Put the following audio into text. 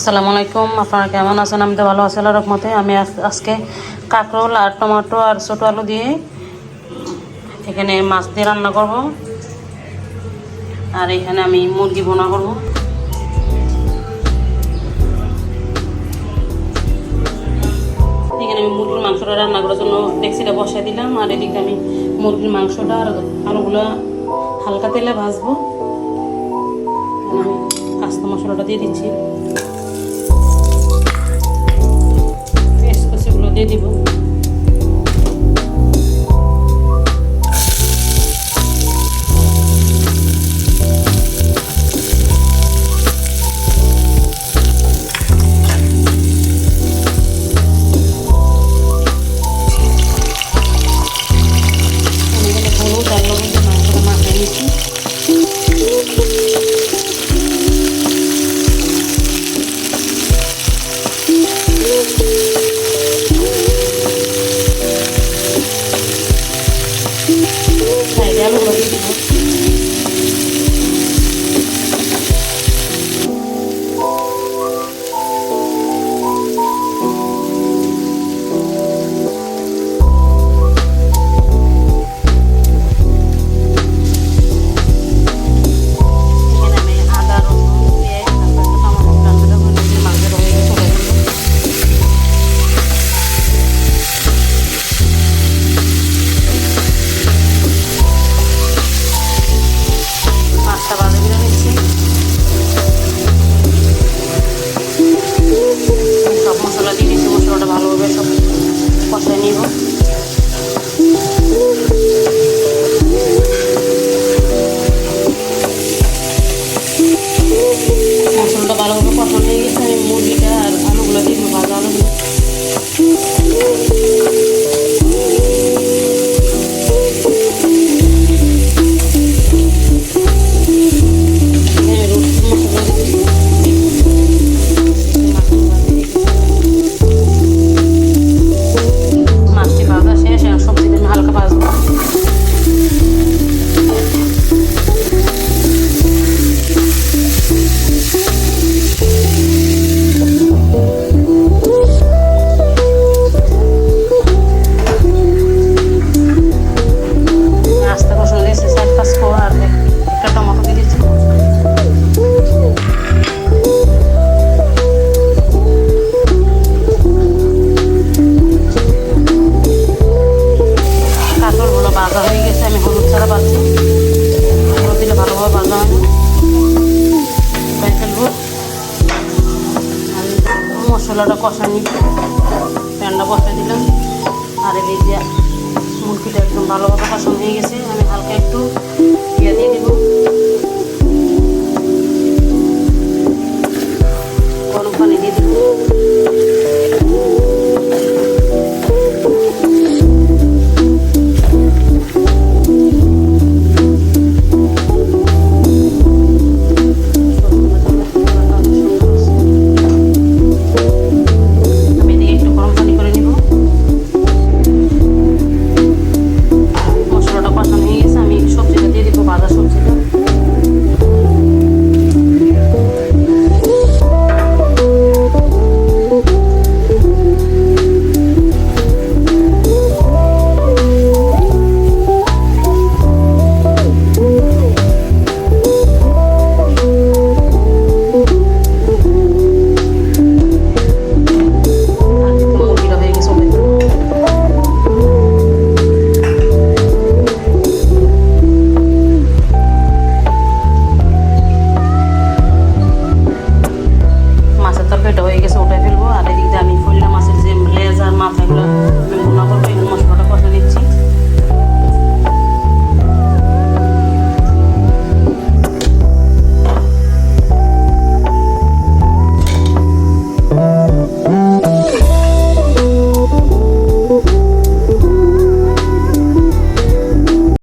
আসসালামু আলাইকুম, আপনারা কেমন আছেন? আমি তো ভালো আছি আল্লাহর রহমতে। আমি আজকে কাঁকরোল আর টমেটো আর ছোটো আলু দিয়ে এখানে মাছ দিয়ে রান্না করব। আর এখানে আমি মুরগি ভুনা করব। এখানে আমি মুরগির মাংসটা রান্না করার জন্য ডেক্সিটা বসাই দিলাম। আর এদিকে আমি মুরগির মাংসটা আর আলুগুলো হালকা তেলে ভাজবো। আমি আস্ত মশলাটা দিয়ে দিচ্ছি, দিয়ে দিব। হলুদ আর লবণ মাংসটা মাখাই নিচ্ছি। আলুগুলো দিয়ে দিব। সব মশলা দিয়ে দিচ্ছি, মশলাটা ভালোভাবে সব কষাই নিব। মশলাটা ভালোভাবে কষানো হয়ে গেছে। আমি মুরগিটা আর আলুগুলো দিয়ে দেবো, ভাজা আলুগুলো। ভাজা হয়ে গেছে, আমি হলুদ ছাড়া ভাজছি। হলুদ দিলে ভালোভাবে ভাজা হয় না, ফেলবো। আমি মশলাটা কষা নিই, প্যানটা বসাই দিলাম। আর এদিকে মুরগিটা একদম ভালোভাবে কষানো হয়ে গেছে। আমি হালকা একটু দিয়ে দিব, গরম পানি দিয়ে দিব।